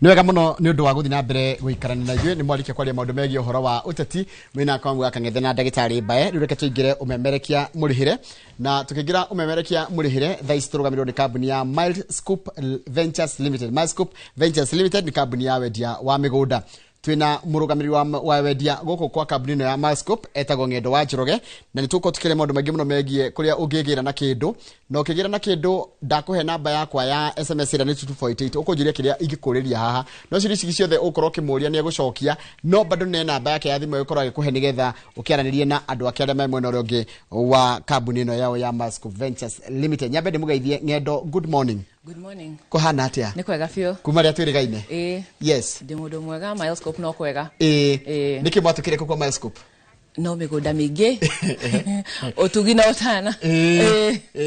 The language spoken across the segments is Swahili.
Nĩ wega mũno nĩ ũndũ wa gũthiĩ na mbere gũikarania na ithuĩ nĩ mwarĩkia kwaria maũndũ megiĩ ũhoro wa ũteti mwĩna akamu ya Kang'ethe na ndagĩtarĩ Mbae rĩu reke tũingĩre ũmemerekia mũrĩhĩre na tũkĩingĩra ũmemerekia mũrĩhĩre thaa ici tũrũgamĩrĩirwo nĩ kambuni ya Milescoop Ventures Limited. Milescoop Ventures Limited nĩ kambuni ya wendia wa mĩgũnda. Twina mũrũgamĩrĩri wa wendia gũkũ kwa kambuni ĩno ya Milescoop etagwo Ng'endo wa Njoroge na nĩ tũko tũkĩre maũndũ maingĩ mũno megiĩ kũrĩa ũngĩgĩra na kĩndũ na ũkĩgĩra na kĩndũ ndakũhe namba yakwa ya SMS ĩrĩa nĩ 2248 ũkũnjũria kĩrĩa ingĩkũrĩria haha no ciria ciothe ũkorwo ũkĩmũria nĩ egũcokia no bado nĩ namba yake ya thimũ ĩkorwo agĩkũhe nĩgetha ũkĩaranĩrie na andũ ake arĩa me mwena ũrĩa ũngĩ wa kambuni ĩno yao ya Milescoop Ventures Limited. Nyambe ndĩmũgeithie Ng'endo, good morning. Good morning. Kuhana atia? Nĩ kwega biũ. Kuma rĩa twĩrĩgaine? Yes. Ndĩ mũndũ mwega, Milescoop no kwega. Nĩkĩ mwatũkĩrĩte kwa Milescoop? No mĩgũnda mĩingĩ. Ũtugi na ũtana.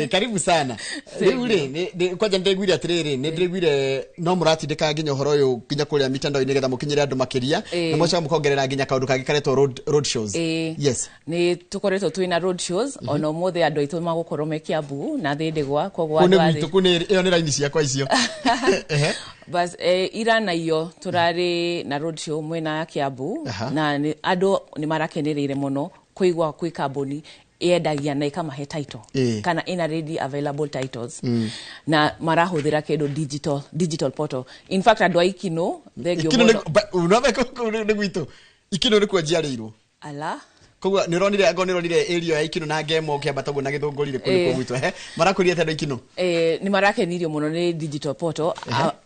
Karibu sana. Rĩu rĩ kwanja ndĩgwire atĩrĩrĩ nĩ ndĩgwire no mũratindĩka nginya ũhoro ũyũ nginya kũrĩa mitandao-inĩ nĩgetha mũkinyĩre andũ makĩria na mwacoka mũkongerera nginya kaũndũ kangĩ karetwo road shows. Yes. Nĩ tũkoretwo twĩna road shows ona ũmũthĩ andũ aitũ magũkorwo me Kiambu na Thĩndĩgwa koguo andũ arĩ. Ĩyo nĩ raini ciakwa icio. Bas ira na iyo turari na road show mwena ya Kiambu na andũ nĩ marakenereire muno kuigwa kwi kambuni yendagia na ikamahe title kana ina ready available titles na marahuthira kĩndũ digital portal. In fact andũ aikino thegio muno unaweka nĩ gwitũ ikino nĩ kwanjiarĩirwo ala koguo nĩ ronire area ya ikino na ngemo kĩambata guo na gĩthũngũrire kũrĩ gwitũ marakũria tendo ikino nĩ marakenirio muno nĩ digital portal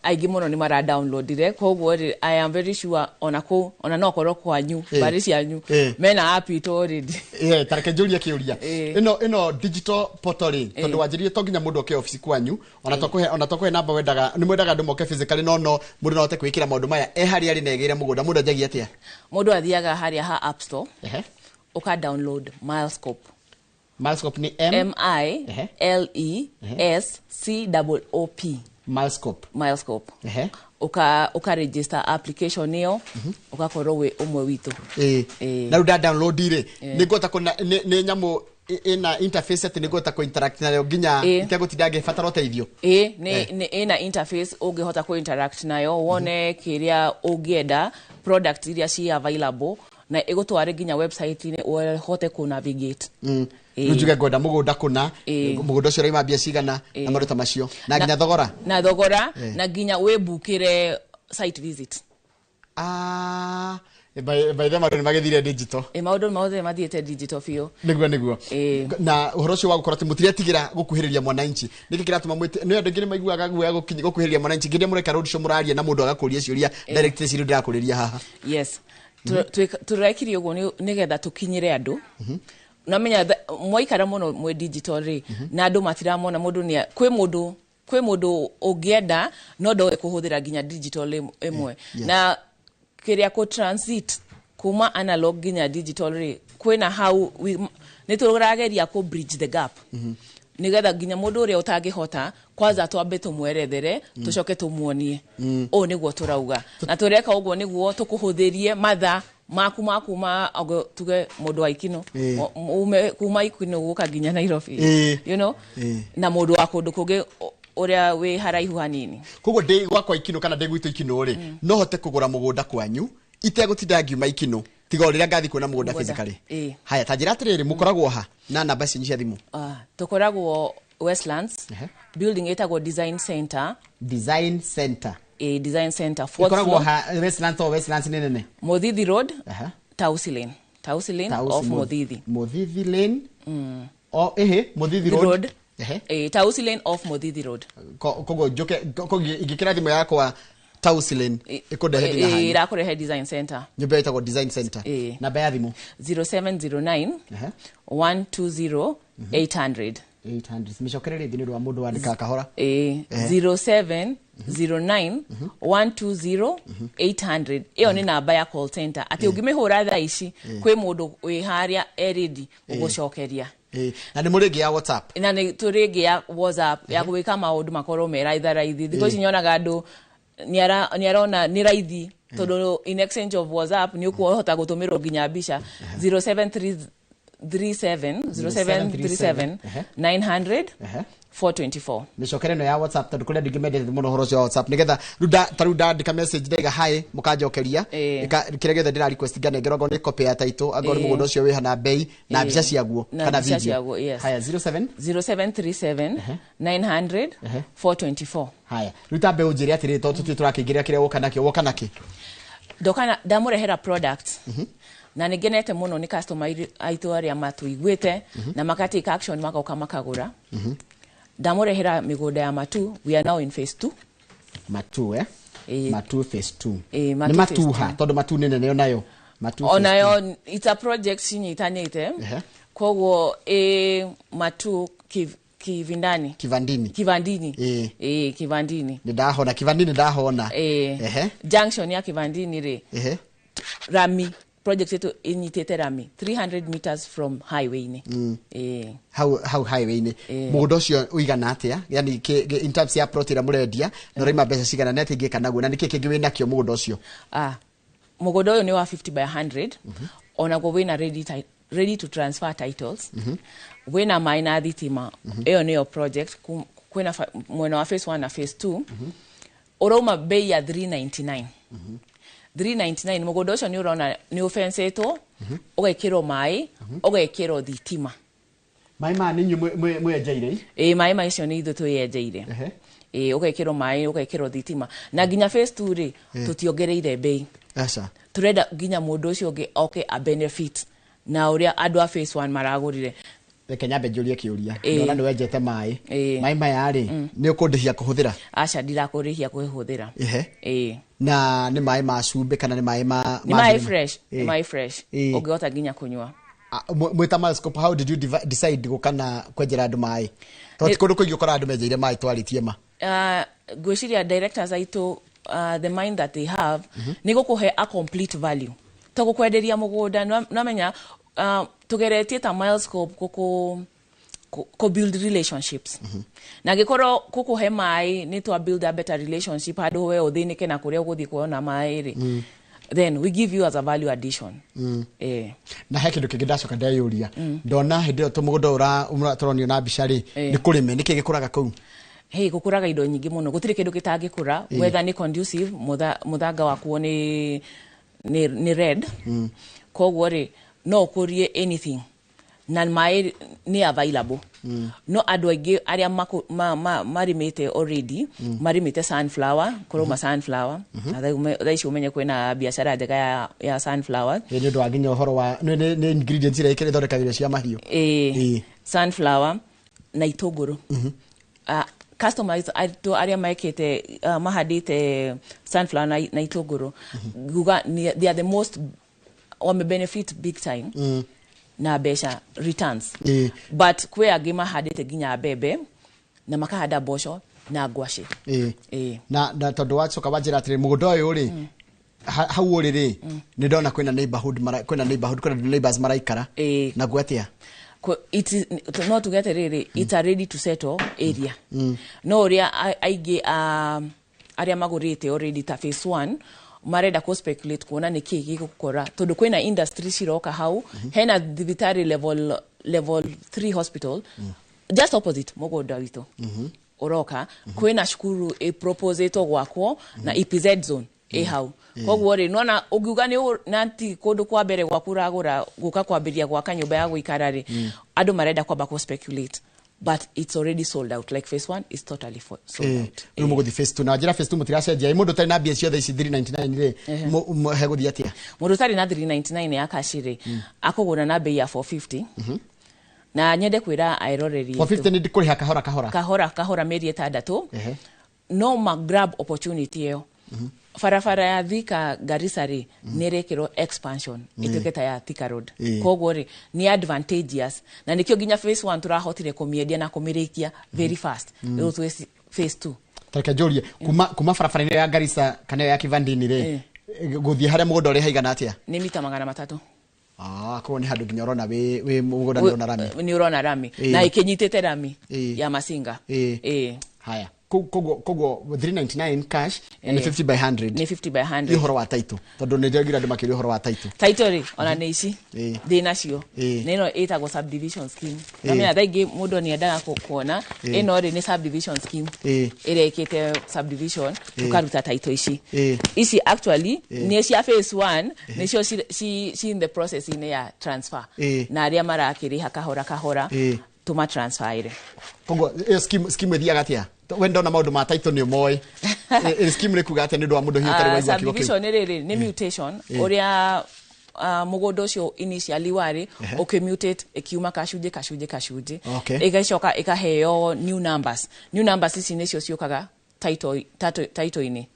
aingĩ muno nĩ mara downloadire koguo I am very sure ona no korwo kwanyu bari cianyu mena app it already tareke njũria kĩũria ino digital portal tondũ wanjĩrĩrie to nginya mũndũ oke office kwanyu ona tokũhe namba wendaga nĩ mwendaga andũ moke physically no mũndũ no ote kwĩkĩra maũndũ maya harĩa arĩ negĩire mũgũnda mũndũ anjagia atĩa mũndũ athiaga harĩa ha App Store uka download Milescoop. Milescoop ni Milescoop. Milescoop. Uka register application niyo ugakorwo we umwe witu. Na ruda download ire nigota nĩ nyamũ ina interface ati nigota ko interact nayo nginya itegutinda ngibatara uteithio ni ina interface ungihota ko interact nayo wone kiria ungienda product iria ci available na igutware nginya website ine uhote ku navigate njuge ngoda mũgũnda kuna mũgũnda ũcio raima mbia cigana na maũndũ ta macio na nginya thogora na nginya webukire site visit by the maũndũ magethire digital maũndũ mothe mathiĩte digital biũ nĩguo na ũhoro ũcio wa gũkorwo atĩ mũtiretigira gũkuhĩrĩria mwananchi nĩkĩ kĩratũma mwĩte nĩ andũ ngĩrĩ maiguaga guoya gũkuhĩrĩria mwananchi ngĩrĩ mũreka road show mũraria na mũndũ agakũria ciũria direct cirio ndirakũrĩria haha yes tũrekirie ũguo nĩgetha tũkinyĩre andũ namenya mwaikara mũno mwe digital rĩ na andũ matiramona mũndũ nĩ kwĩ mũndũ ũngĩenda no ndoe kũhũthĩra nginya digital ĩmwe na kĩrĩa ko transit kuma analog nginya digital rĩ kwĩna hau nĩ tũrageria ko bridge the gap nĩgetha nginya mũndũ ũrĩa ũtangĩhota kwanza twambe tũmwerethere tũcoke tũmuonie o nĩguo tũrauga na tũreka ũguo nĩguo tũkũhũthĩrie matha makuma tuge mũndũ wa ikino kuma ikino gũka nginya Nairobi you know na mũndũ wa kũndũ kũngĩ ũrĩa wĩ haraihu hanini koguo ndĩ gwakwa ikino kana ndĩ gwitũ ikino rĩ no hote kũgũra mũgũnda kwanyu itegũtinda ngiuma ikino tiga rĩrĩa ngathi kuona mũgũnda physically haya ta njĩra atĩrĩrĩ mũkoragwo ha na namba cianyu cia thimũ tũkoragwo Westlands building etagwo Design Center Design Center koragwo ha Westlands nĩ nene Mothithi Road Tausi Lane of Mothithi Lane Mothithi Road Tausi Lane of Mothithi Road koguo ingĩkĩra thimũ yakwa Tausi Lane ĩkũndehe nginya hanyu ĩrakũrehe Design Center nyũmba ĩtagwo Design Center namba ya thimũ 0709 120 800 mĩcokerere thĩ nĩ ũndũ wa mũndũ wandĩka kahora 0709 120 800 ĩyo nĩ namba ya call center atĩ ũngĩmĩhũra thaa ici kwĩ mũndũ wĩ harĩa ready ũgũcokeria na nĩ mũrĩngĩ ya WhatsApp na nĩ tũrĩngĩ ya WhatsApp ya gwĩka maũndũ makorwo me raithi thikũ ici nyonaga andũ nĩarona nĩ raithi tondũ in exchange of WhatsApp nĩ ũkũhota gũtũmĩrwo nginya mbica 0737 900 424. Micokere no ya WhatsApp tondu kuria ndingi mendete muno horo cio WhatsApp nigetha ruda ndika message ndaiga hi mukanjokeria kire gethe ndira request ngane ngerongo ni copy ya title angoro mugondo cio wi hana bei na mbica ciaguo kana video. Haya 0737 900 424. Haya ruta be unjiri atiri to tuti turakingiria kire woka naki dokana ndamurehera product na nigenete muno ni customer aitu aria matuigwete na makati action makoka makagura ndamurehera mĩgũnda ya matu. We are now in phase 2. Matu matu phase 2 ni matuha tondu matu nene nayo nayo matu onayo it's a project sinyitanite koguo matu kivandini ndahona kivandini ndahona junction ya kivandini ri rami project yetu inyitete rami 300 meters from highway ni how highway ni mugondo cio uigana atia yani in terms ya plot ira murendia no rima mbeca cigana nete ingika naguo na niki kingi wina kio mugondo cio mugondo uyu ni wa 50 by 100 ona go wina ready to transfer titles wina minor thitima eyo ni your project kwina mwena wa phase 1 na phase 2 uroma bei ya 399 399 mugondo ucio ni urona ni ofenseto ugekiro mai ugekiro thitima mai ma ninyu mwejeire mai ma icio ni ithu tuyejeire ugekiro mai ugekiro thitima na ginya phase 2 ri tutiongereire bei acha turenda ginya mundu ucio ungi oke a benefit na uria andu a phase 1 maragurire Kenya bejulia kiuria ndona ni wejete mai maya ri ni ukundihia kuhuthira acha ndirakurihia kuhuthira na ni mai ma cumbe kana ni mai ma ni mai fresh ni mai fresh ugota ginya kunywa mwita Milescoop. How did you decide gukana kwenjera andu mai toti kundu kuigi ukora andu menjeire mai twaritie ma gwiciria directors aitu the mind that they have ni gukuhe a complete value to gukwenderia mugunda namenya tugeretie ta Milescoop ko build relationships na gikoro kukuhe mai ni to build a better relationship hado we uthinike na kuria uguthi kuona mai ri then we give you as a value addition na he kindu kingi ndacoka ndeyuria ndona hindi to mugunda turonio na mbica ri ni kurime niki gikuraga kuu gukuraga indo nyingi muno gutire kindu kitangikura whether ni conducive muthanga wakuo ni red koguo ri no kurie anything na mai ni available no andu aingi aria marimite already marimite sunflower kuruma sunflower thaici umenye kwina biashara njega ya sunflower ni ndo aginya horo wa ni ingredients ira ikire thondekagire cia mahiu sunflower na itunguru customers aria maikite mahadite sunflower na itunguru guga they are the most wame benefit big time na besha returns but kwe agima hadite ginya bebe na makahada bosho na gwashe na tondu wacoka wanjira atiri mugondo uyu ri hau uri ri ni ndona kwina neighborhood kwina neighbors maraikara na gwatia it is not to get really it's a ready to settle area no ria aige aria magurite already ta phase 1 marenda ko speculate kuona ni kiki gukora tondu kwina industry ciroka hau hena dividary level 3 hospital just opposite mugondo witu uroka kwina shukuru proposeto gwakwo na EPZ zone hau koguo ri nona ugiuga ni nanti kundu kwa mbere gwakuragura guka kwambiria gwaka nyumba ya guikara ri andu marenda kwamba ko speculate but it's already sold out like phase 1 is totally sold out no muguthi phase 2 na njira phase 2 mutiracenjia mundu tari na bia ciothe ici 399 ri he guthi atia mundu tari na 399 ya kashire akugura na bei ya 450 na nyende kwira airoreri 450 ni ndikuriha kahora meri etandatu no ma grab opportunity yo farafara ya Thika Garissa ri nerekero expansion ituketa ya Thika Road koguo ri ni advantageous na nikio ginya phase 1 turahotire kumiedia na kumirikia very fast rero tu phase 2 tareka jorie kuma farafara ya Garissa kana ya Kivandini ri guthie haria mugondo ri haigana atia ni mita 300 kwa ni handu ginya urona we mugondo ni urona rami na ikinyitete rami ya Masinga haya kogo 399 cash and 50 by 100 ni 50 by 100 ihoro wa title tondu ni ndirgira andu makiri ihoro wa title ri ona ni ici ndi nacio nino etagwo subdivision scheme na mina thaingi mundu ni endaga kuona ino ri ni subdivision scheme irekete subdivision tukaruta title ici actually ni cia phase 1 nicio she in the process in ya transfer na aria marakiriha kahora tuma transfer ire kogo scheme thiaga atia wenda na maundu ma title ni moy scheme rekuga atia ni ndu wa mundu hiyo tari waigua kigo subdivision ni mutation uria mugondo ucio initially wari mutate ikiuma kashuje igacoka ikaheo new numbers ici nicio ciukaga title ini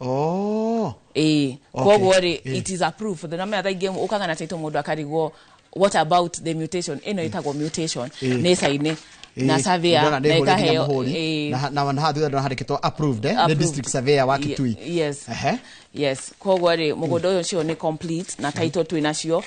koguo ri it is approved the number that game ukaga na title mundu akarigwo what about the mutation ino itagwo mutation ni saine na surveyor na ikaheo na hathu ndo harikitwo approved the district surveyor wa Kitui yes koguo ri mugondo ucio ni complete na title twinacio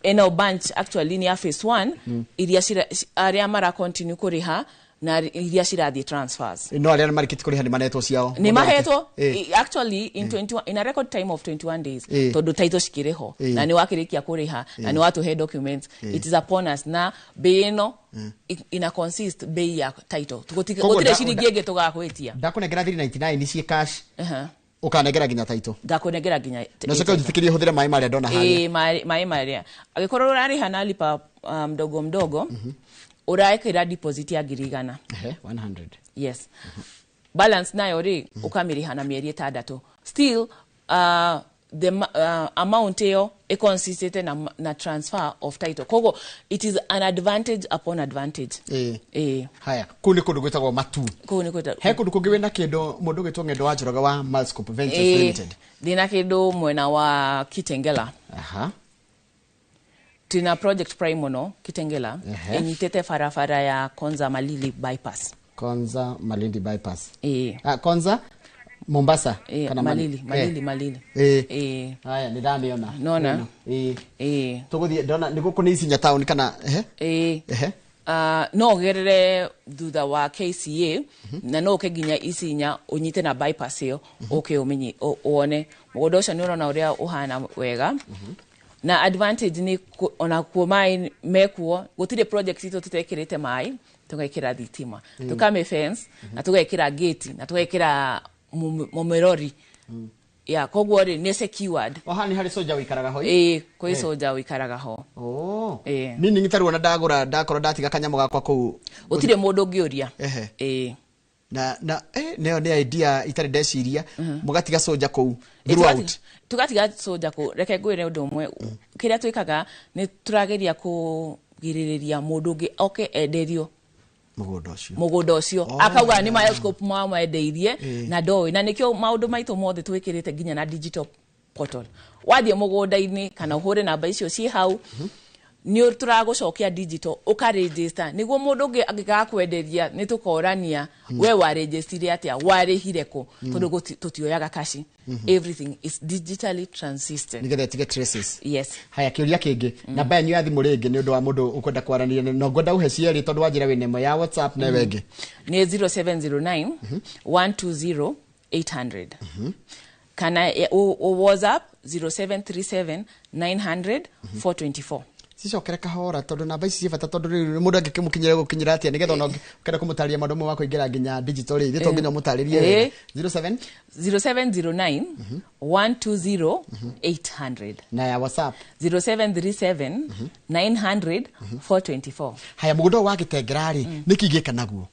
ino bunch actually ni phase 1 iria aria mara continue kuriha na iria cirathi transfers no aria marikiti kuriha ni manetwo ciao ni mahetwo actually in 21 in a record time of 21 days tondu title cikireho na ni wakirikia kuriha na ni watu he documents it is upon us na beino ina consist bei ya title gutire ciringi ingi tugakwitia ndakunengera 399 ni cie cash ukanengera ginya title ndakunengera ginya na sio kujitikiria huthire mai maria ndona hali mai maria agikorwo urariha na lipa mdogo uraekera deposit ya girigana 100 yes balance nayo ri ukamiriha na mieri 6 still the amount yo consistent na transfer of title kogo it is an advantage upon advantage haya kuni kundu gwitagwo matu he kundu kungi wena kindu mundu gitwo ngendo wa njoroga wa Milescoop Ventures Limited dina kindu mwena wa Kitengela tina project primono Kitengela enyitete farafara ya Konza Malindi bypass Konza Mombasa kana Malili haya ni ndamiona nona tuguthie ndona niguko ni isinya town kana no gerere thutha wa KCA na no keginya isinya unyite na bypass yo umenye uone mugondo ucio ni urona uria uhana wega na advantage ni ona kuo mai mekuo gutire project ito tutekirite mai tugekira thitima tukame fence na tugekira gate na tugekira momerori ya koguo ri ni secured hani hari soja wikaraga ho kwi soja wikaraga ho nini ngitaruona ndakora ndatiga kanyamo gakwa ku utire mundu ngiuria na neo ni idea itari ndeciria mugatiga soja ku throughout tugatiga soja ku reke ngwire undu umwe kiria twikaga ni turageria kugiririria mundu ngi enderio mugondo ucio akauga ni Milescoop mwendeirie na ndoi na nikio maundu maitu mothe twikirite ginya na digital portal wathie mugonda-ini kana uhure namba icio ci hau ni turagucokia digital ukaregister niguo mundu ngi angigakwenderia ni tukorania we wa register atia warihire ku tondu tutioyaga kashi everything is digitally transisted nigetha tige traces yes haya kiuria kingi namba yanyu ya thimu ringi ni undu wa mundu ukwenda kwarania no ngwenda uhe cieri tondu wanjira wine mo ya WhatsApp na wengi ni 0709 120 800 kana WhatsApp 0737 900 424 cicokere kahora tondu namba ici cibata tondu mundu angikimukinyira gukinyira atia nigetha no kenda kumutaria maundu mo makuingira nginya digital ri to nginya mutaririe 0709 120 800 na ya WhatsApp 0737 900 424 haya mugundo wa Gitengerari nikigika naguo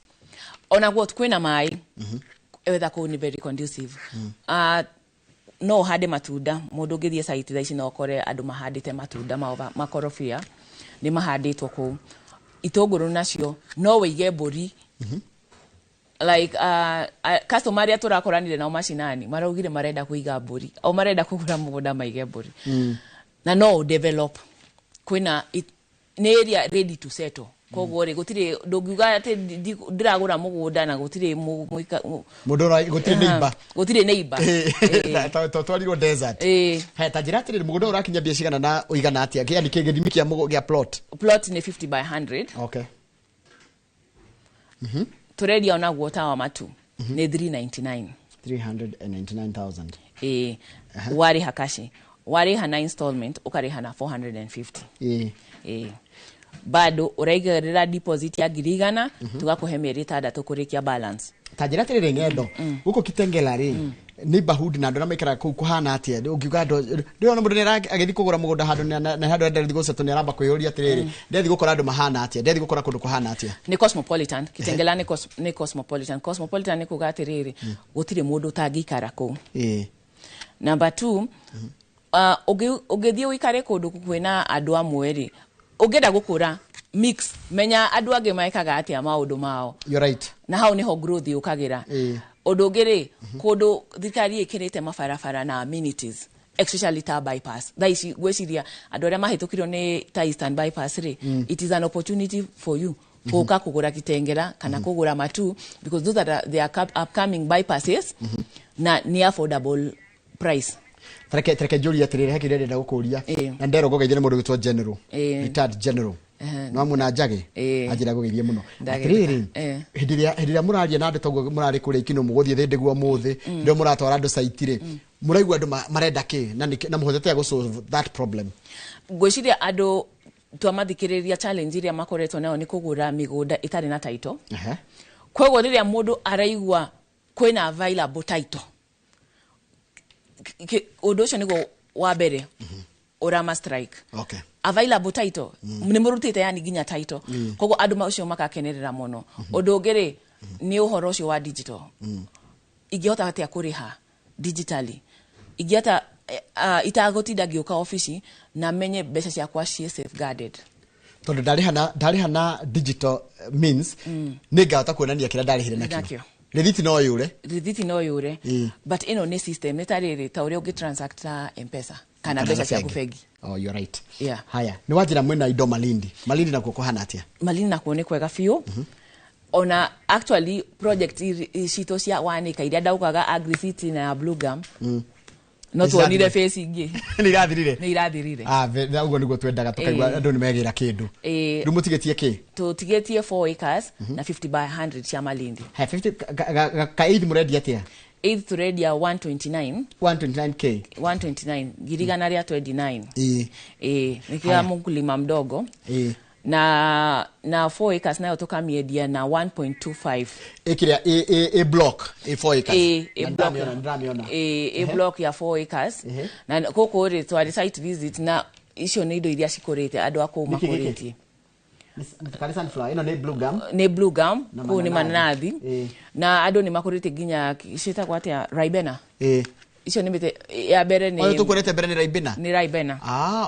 ona guo kwina mai whether ko ni very conducive no hade matunda mundu ngithie site tha ici no kore andu mahandite matunda makorofia ni mahanditwo ku itunguru nacio no wige mburi like customer ya turakoranire na macinani maraugire marenda kuiga mburi au marenda kugura mugunda maige mburi na no develop kwina ni area ready to settle koguo ri gutire ndungiuga ati ndiragura mugunda na gutire mudora gutire neighbor twarirwo desert ha tajira ati mugunda urakinya bia cigana na uigana atia yani kigithimi kia mugo plot ni 50 by 100 okay turedia ona guota wa matu nĩ 399 399,000 warĩha kashi warĩha na installment ũkarĩha na 450 bado ũraigĩrĩra deposit ya 100 tugakũhe mĩeri 6 kũrĩkia balance tajira tirire ngendo guko kitengela ri neighborhood na andå maikara kuu kuhana atia ungiuga ndiona mundu nira agithi kugura mugunda handu na handu ndethi guceto ni aramba kwiyuria atiriri ndethi gukora andu mahana atia ndethi gukora kundu kuhana atia ni cosmopolitan kitengela ni cosmopolitan ni kuga atiriri gutire mundu tangikara kuu number 2 ugithie wikare kundu kwina andu amwe ri ungenda gukura mix menya andu ange maikaga atia maundu mao you're right na hau niho growth yukagira undu ngiri kundu thirikari ikirite mabarabara na amenities especially ta bypass thaici gweciria andu aria mahitukirwo ni ta Eastern bypass ri it is an opportunity for you kuka kugura kitengera kana kugura matu because those are the upcoming bypasses na ni affordable price Treke Julia tirire hakire ndenda gukuria na ndero gogeithire mundu gitwa general retired general no amuna njage ajira gogeithie muno atiriri hindiria muraria na andu toguo murari kuria ikino muguthie thindiguo muthi ndio muratwara andu saitire muraigua andu marenda ki na muhotete go solve that problem gwiciria andu twamathikiriria challenge iria makoretwo nayo ni kugura migunda itari na title kwoguo riria mundu araigua kwina available title undu ucio niguo wa mbere urama strike available title ni murutite yani ginya title koguo andu macio makakenerera muno undu ungiri ni uhoro ucio wa digital igihota atia kuriha digitally igihota itagotinda giuka office na menye mbeca ciakwa cie safeguarded tondu ndariha na digital means ningahota kuonania kira ndarihire nakio Rithiti no yure but ino ni system netariri ta uria ugitransact na M-Pesa kana mbeca cia kufegi you're right haya ni wajira mwena indo Malindi na kukohana atia Malindi na kuone kwega fiu ona actually project ishito cia wanika iria ndaugaga Agri-City na Blue Gum no tuonire face ingi ni irathirire na ugo niguo twendaga tukaigwa andu ni megira kindu ndu mutigetie ki tutigetie 4 acres na 50 by 100 cia Malindi 50 ka aid muredi atia aid to ready 129k 129 girigana ria 29 nikia mkulima mdogo na 4 acres nayo tukamiedia na 1.25 ikiria a block a 4 acres a block ya 4 acres na koko ri twari site visit na icio ni indo iria cikorete andu akuu makorete Kari sunflower ino ni blue gum ku ni mananathi na andu ni makorete ginya cita kwatia ribena icio ni mite ya mbere ni tu kurete mbere ni ribena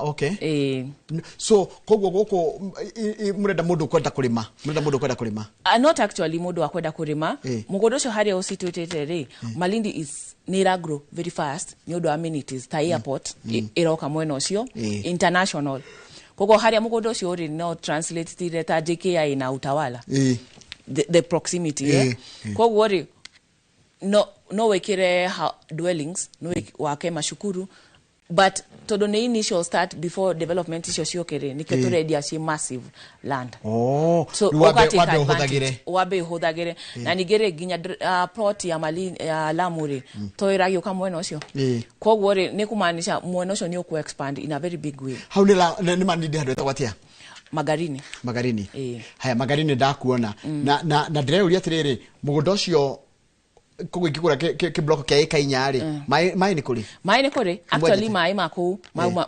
okay so koguo goko murenda mundu kwenda kurima not actually mundu akwenda kurima mugondo cio haria usitutete ri Malindi is near grow very fast ni undu amenities ta airport iroka mwena ucio international koguo haria mugondo ucio ri no translate tire ta JKI na utawala the proximity koguo ri no wekire dwellings no wake mashukuru but todo ne initial start before development icio ciokere nike ready as massive land so wabe hodagire na nigere ginya plot ya Malindi ya Lamuri toiragio kama mwena ucio koguo ri ni kumaanisha mwena ucio ni ku expand in a very big way how ni Malindi handu etagwatia Magarini haya Magarini ndakuona na ndireuria atiriri mugondo ucio kogo ikigura ke block ke eka inyari mai ni kuri actually mai mako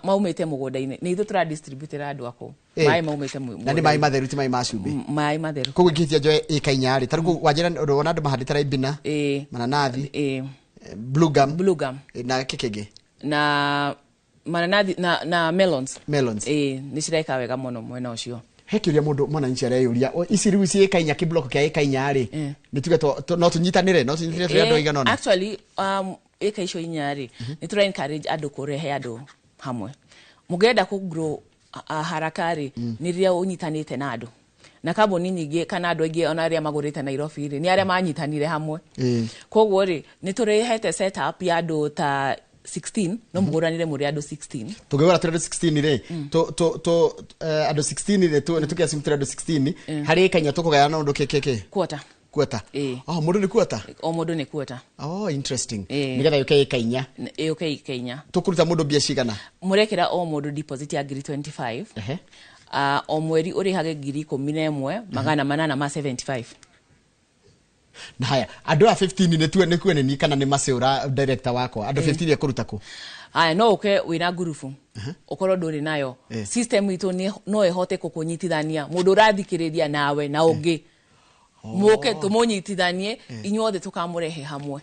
maumete mugunda-ini ni ithu tra distributor andu ako mai maumete na ni mai matheru ti mai macumbi mai matheru kogo ikitia joe eka inyari taruko wajira ona andu mahandita ibina mananathi blue gum na kekege na mananathi na melons ni cireka wega muno mwena ucio hekiria mundu mwana nchi areyuria isiriu cie kainya ki block kia ikainya ri ni tuge no tunyitanire andu igana actually eka icio inyari ni tura encourage andu kurehe andu hamwe mugenda ku grow harakari ni ria unyitanite na andu na kambuni nyingi kana andu aingi ona aria magurite Nairobi ri ni aria manyitanire hamwe koguo ri ni turehete setup ya andu ta 16 no muguranire muri andu 16 tugegora turi 16 ri andu 16 ri tu tukia simtira andu 16 hari kanya tukugayana undu kekeke quarter Kuota. Mũndũ nĩ kuota. Mũndũ nĩ kuota. Interesting. Nĩgetha yuke ikainya. Yuke ikainya. Tũkũruta mũndũ mbia cigana? Mũrekĩra mũndũ deposit ya 25. O mweri ũrĩhage 11,875. Na haya, andũ a 15 nĩ kuoneni kana nĩ maceũra director wakwa. Andũ 15 ekũruta kũ? No ũke wĩna ngurubu. Ũkorwo ndũrĩ nayo. System itũ no ĩhote kũkũnyitithania. Mũndũ ũrathikĩrĩria nawe na ũngĩ. Mũke tũmũnyitithanie inyuothe tũkamũrehe hamwe.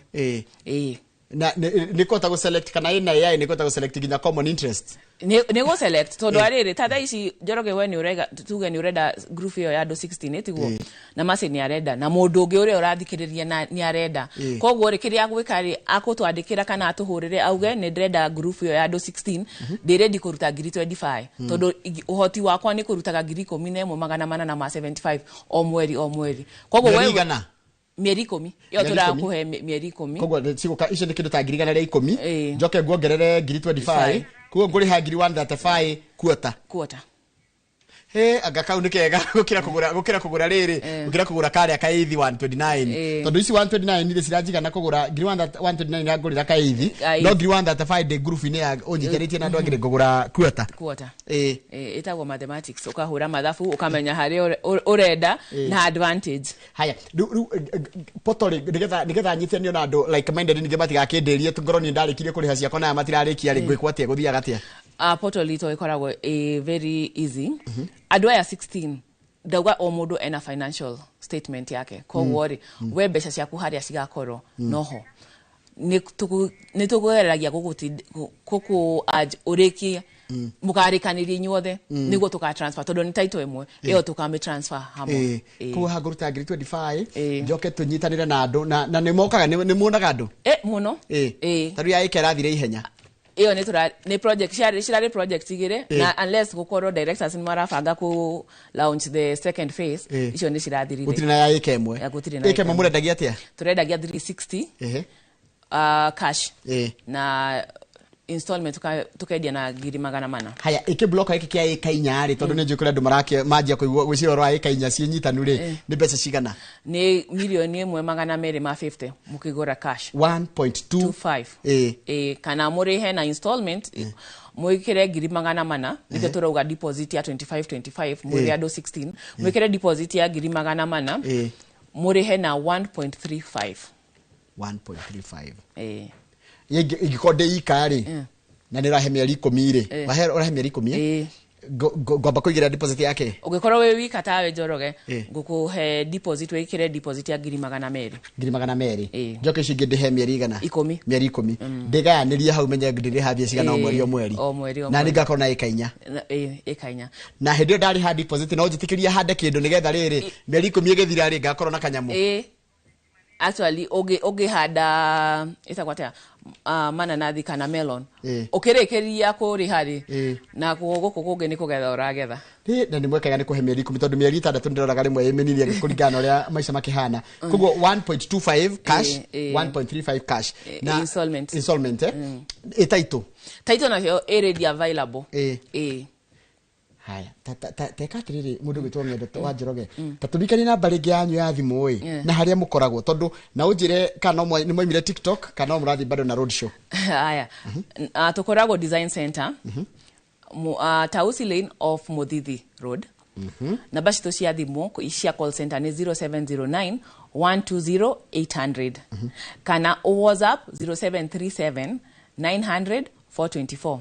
Na nĩ kota go select kana ina AI nĩ kota go select ginya common interest. Nĩ go select tondu arĩrĩ tata ici Njoroge we nĩ ũrega tuge nĩ ũrenda group ĩyo ya andũ 16 tiguo na Masi nĩ arenda na mũndũ ũngĩ ũrĩa ũrathikĩrĩria nĩ arenda koguo rĩ kĩrĩa gwĩka rĩ akũtwandĩkĩra kana atũhũrĩre auge nĩ ndĩrenda group ĩyo ya andũ 16 ndĩ ready kũruta 25 tondu ũhoti wakwa nĩ kũrutaga 11,875 o mweri koguo we mieri 10 yo tũrakũhe mieri 10 koguo ciguka icio nĩ kĩndũ ta 110 njoke nguongerere 25 koguo ngũrĩha 135 kuota anga kau nĩ kega gũkĩra kũgũra rĩrĩ gũkĩra kũgũra karĩa kaithi 129 tondũ ici 129 nĩ cirajigana kũgũra 129 ya ngũrĩra kaithi no 135 de group inĩ ya ũnyitanĩtie na andũ angĩ ngũgũra kuota ĩtagwo mathematics ũkahũra mathabu ũkamenya harĩa ũrenda na advantage haya portal nĩgetha nyitithanio na andũ like minded ningĩ matigakĩndĩrie ngoro nĩ ndarĩkirie kũrĩha ciakwa na matirarĩkia rĩ gwĩkwo atĩa gũthiaga atĩa portal ito ikoragwo very easy andũ aya 16 ndauga o mũndũ ena financial statement yake koguo rĩ we mbeca ciaku harĩa cigakorwo noho nĩ tũkũgereragia gũkũ ũrĩkie mũkarĩkanĩria inyuothe nĩguo tũka-transfer tondũ nĩ title ĩmwe ĩyo tũkamĩ-transfer hamwe koguo hangũruta 25 njoke tũnyitanĩre na andũ na nĩ mokaga nĩ muonaga andũ mũno tondũ ya ĩkerathire ihenya iyo ni project shirari project igire na unless gũkorwo directors ni marabanga ku launch the second phase icio ni cirathirire gutiri na ya ikemwe ikemwe mũrendagia atia turendagia 360 cash na installment tukendia na 1,400 haya ikibloka iki kia ikainya ri tondu ni njukure andu marake manjia kuigwa gwicira ro ikainya cinyitanu ri ni mbeca cigana ni milioni 1,250 mukigura cash 1.25 kana murihe na installment mwikire 1,400 ndio turauga deposit ya 25 muri ado 16 mwikire deposit ya 1,400 murihe na 1.35 igikode ikari na nirahe mieri 10 ri urahe mieri 10 ngomba kuigira deposit yake ugikorwo we wika tawe Njoroge ngukuhe deposit wikire deposit ya 1,200 njoke cingi ndihe mieri igana 10 mieri 10 ndiganirie hau menye ndirihathie cigana o mweri na ningakorwo na ikainya na hindi ndari ha deposit no njitikiria hande kindu nigetha riri mieri 10 igithira ri ngakorwo na kanyamu actually hada itakwata mananathi kana melon ukirekeria kuri hari na guku kungi ni kugetha uragetha na ni mwekaga ni kuhe mieri 10 tondu mieri 6 ndiroraga rimwe imeniria kuringana uria maisha makihana koguo 1.25 cash 1.35 cash na installment itaito nayo already available haya tekatiriri mundu gwitwo ngendo wa Njoroge tatubikani na mbarigi yanyu ya thimu na haria mukoragwo tondu na unjire kana ni moimire TikTok kana murathi bado na road show haya tukoragwo design center Tausi Lane of Muthithi Road na bashi to cia thimu cia call center ni 0709 120 800 kana WhatsApp 0737 900 424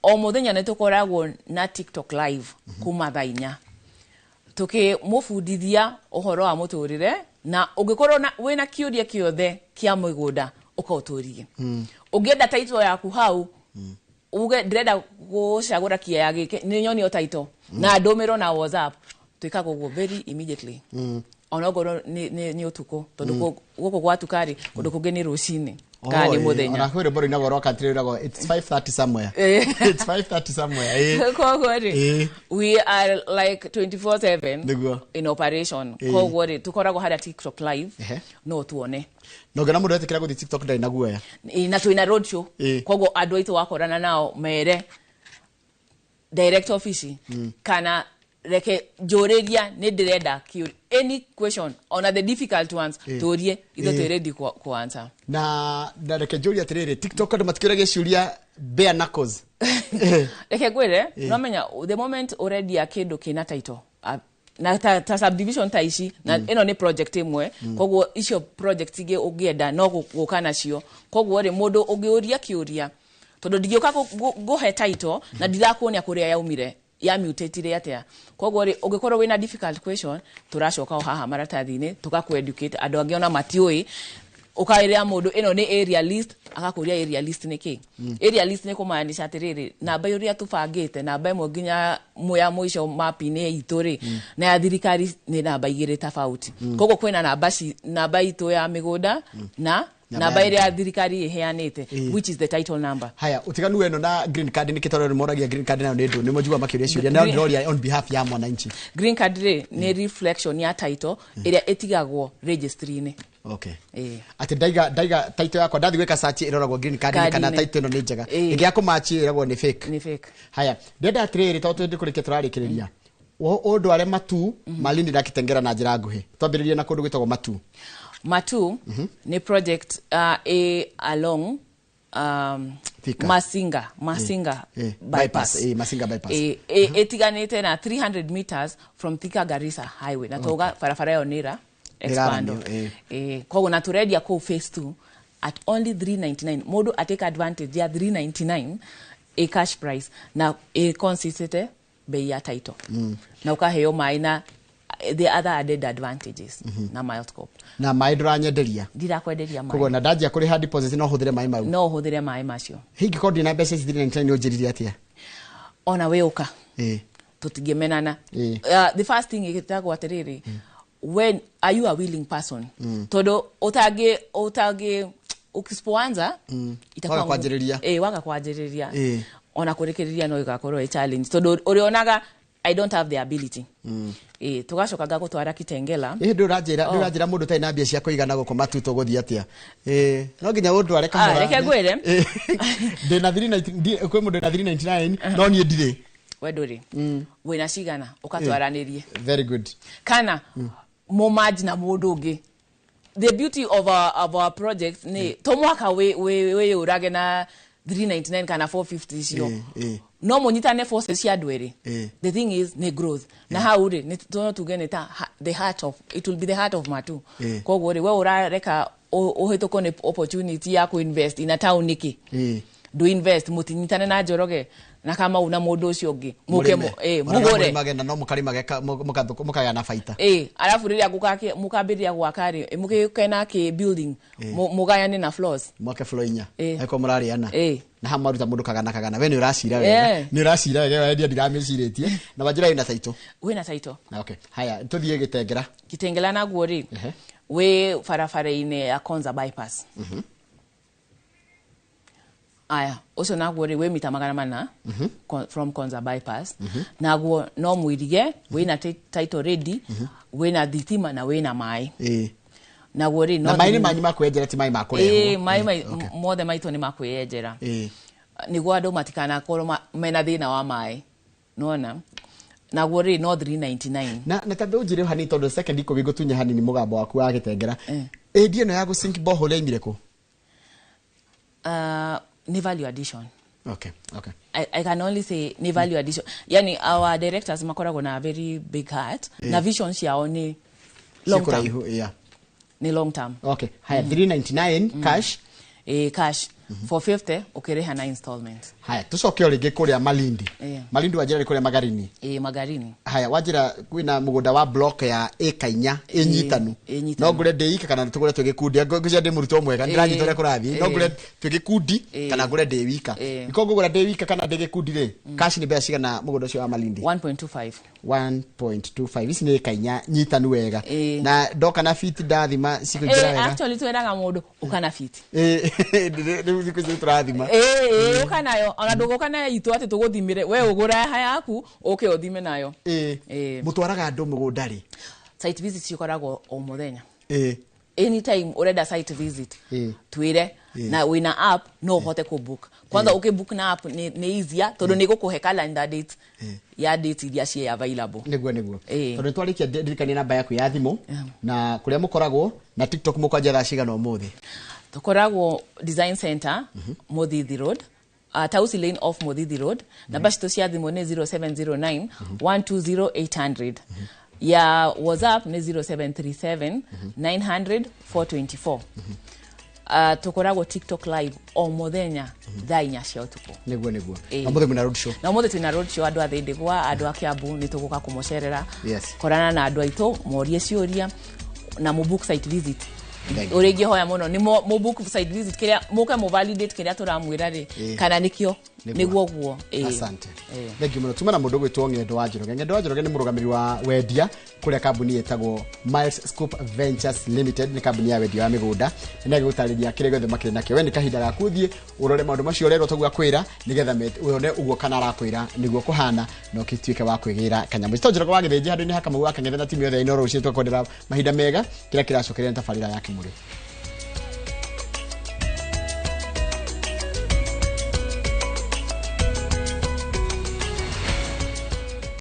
o muthenya ne tukoragwo na TikTok live kuma thainya tukimufundithia uhoro wa muturire na ungikorwo wina kiuria kiothe kia mĩgũnda ukauturie ungienda title yaku hau uge ndĩrenda gũcagũra kia gĩke nĩ nyoni o title na ndũmĩrwo na WhatsApp twikaga ũguo very immediately onogoro ni utuko tondu guko gwatukari kundu kungi ni rucini kani muthenya ona kwire boro inagoro country rago it's 5:30 somewhere it's 5:30 somewhere kogori we are like 24/7 in operation kogori tukorago hada TikTok live no tuone no gana mundu etikira guthi TikTok ndai naguoya na tuina road show kogo adwaito wakorana nao mere direct office kana reke njũrĩria nĩ ndĩrenda any question on the difficult ones tũrie itho twĩ ready ku answer na reke njũria atĩrĩrĩ TikTok andũ matikĩũragia ciũria bare knuckles reke ngwĩre no menya the moment already a kĩndũ kĩna title na ta subdivision ta ici na ĩno nĩ project ĩmwe koguo icio project ingĩ ũngĩenda no gũka nacio koguo rĩ mũndũ ũngĩũria kĩũria tondũ ndingĩũka ngũhe title na ndirakuonia kũrĩa yaumire ya mutatire atia koguo ri ungikorwo wina difficult question turacoka o haha maratathi-ini tugaku educate andu angi ona matioi ukaira mundu ino ni area list akakuria area list niki area list ni kumaanisha atiriri namba yuria tubangite namba imwe nginya muya muico map-ini itu ri na ya thirikari ni namba igiri tofauti koguo kwina namba itu ya mĩgũnda na namba ĩrĩa ya thirikari iheanite which is the title number. Haya utiganu weno na green card ni kitoro moragia green card nayo ndio ni mojua makiuria ciuria na ndio on behalf ya mwananchi. Green card ni reflection ya title ĩrĩa itigagwo registry-ini. Okay. Ati daiga title yakwa ndathi gweka search iroragwo green card kana title ino ni njega. Ingia kumatch iragwo ni fake. Ni fake. Haya ndenda atiriri to twendi kurike turarikiriria. Undu are matu malindi ndakitengera na njira nguhi. Twambiririe na kundu gwitagwo matu. Matu ni project along Masinga bypass. Masinga bypass. Etiganite na 300 meters from Thika Garissa highway. Na toga farafara yo nira expando. Kogo na turedia ko phase 2 at only 399. Modo atake advantage ya 399 a cash price na consistent bei ya title. Na ukaheyo maina the other added advantages na Milescoop na mai ndranyenderia ndirakwenderia mai kogo na ndajia kuri hard deposit no huthire mai mau no huthire mai macio hingi kodi na mbeca 399 ni ujirire atia ona weuka tutigemenana the first thing igitagwo atiriri when are you a willing person todo otage ukispoanza itakuwa kwajiriria waga kwajiriria ona kurekereria no igakorwo challenge todo urionaga I don't have the ability. Tugacokaga gutwara Kitengela. Ndurajira mundu tai na mbia cia kuigana guko matuto guthi atia. No nginya undware kamera. Reke gwire. Ndina 399 kwi mundu na 399 no nie ndire. We nduri. Wina cigana ukatwaranirie. Very good. Kana momaji na mundu ungi. The beauty of our project ni tomwaka we urage na 399 kana 450 cio. No monyitane forces cia ndwere. The thing is ne growth na haure ni tono tugeneta the heart of it will be the heart of matu koguo we urareka uhituko ne opportunity ya ku invest in a town niki do invest mutinyitane na njoroge na kama una mundu ucio ungi mugore magenda no mukari mageka mukaya na faita alafu riria gukake mukambiria gwakari mukikena ki building mugayane na floors mwake floor inya aiko murariana na hamaruta mundu kagana we ni uracira wega ni uracira wega wendi ndirameciritie na bajira ina title wina title okay haya tuthie Kitengela na guori we farafara-ine ya Konza bypass aya ucio naguo we mita magana mana from Konza bypass naguo no mwirige we na title ready we na thitima na we na mai naguo ri no na mai ni manyi makwenjera ti mai makureho mai mothe maito ni makwenjera niguo andu matikana korwo mena thina wa mai nona naguo ri no 399 na tabe ujire hani tondu second iko bigutunya hani ni mugambo waku wa Kitengera ndie no ya go sink borehole imire ko ni value addition. Okay. I can only say ni value addition. Yani our directors makoragwo na very big heart. Na visions yao ni long term. Ni long term. Okay. Haya 399 cash. Cash. For 50 ukireha na installment. Haya tucoke oringe kuria Malindi. Malindi wajira kuria Magarini. Magarini. Haya wajira kwina mugunda wa block ya eka 4 enyitanu. No ngure ndeika kana tugure twigikundi nguzia ndi muruto mwega ndiranyitore kurathi no ngure twigikundi kana ngure ndi wika. Iko ngure ndi wika kana ndi gikundi ri. Cash ni bea cigana mugunda ucio wa Malindi. 1.25 isi ni eka 4 nyitanu wega. Na ndoka na fit ndathima cikuingira wega. Actually tweraga mundu ukana fit. Turathima ukanayo ona nduguka na itu ati tuguthimire we ugura yaku uke uthime nayo mutwaraga andu mugunda ri site visit cikoragwo o muthenya anytime urenda site visit twire na wina app no hote ku book kwanza ukibook na app ni easier tondu ni gukuhe calendar date ya date iria cie available niguo tondu twarikia ndirikania namba yaku ya thimu na kuria mukoragwo na TikTok mukwanjia thaa cigana umuthi tukoragwo design center Muthithi Road Tausi Lane off Muthithi Road namba citu cia thimu ni 0709 120 800 ya WhatsApp ni 0737 900 424 tukoragwo TikTok live o muthenya thaa 4 cia utuku niguo na muthe mwina road show na muthe twina road show andu athindigwa andu a Kiambu ni tuguka kumucerera korana na andu aitu morie ciuria na mu book site visit urigi hoya muno ni mu book site visit kiria muka mu validate kiria turamwira ri kana nikio niguo guo asante thank you muno tumana mundu gwitwo Ng'endo wa Njoroge ni murugamiri wa wendia kuria kambuni yetagwo Milescoop Ventures Limited ni kambuni ya wendia wa mĩgũnda na gutariria kire gothe makire nakio we ni kahinda ga kuthie urore maundu macio rero tuguga kwira nigetha wone uguo kana arakwira niguo kuhana no kitwike wa kwigira kanyamu Njoroge wa githinji handu ni haka mugu akang'ethe na timu yothe ino rucio twakondera mahinda mega kira kiracokerera tafarira yake muri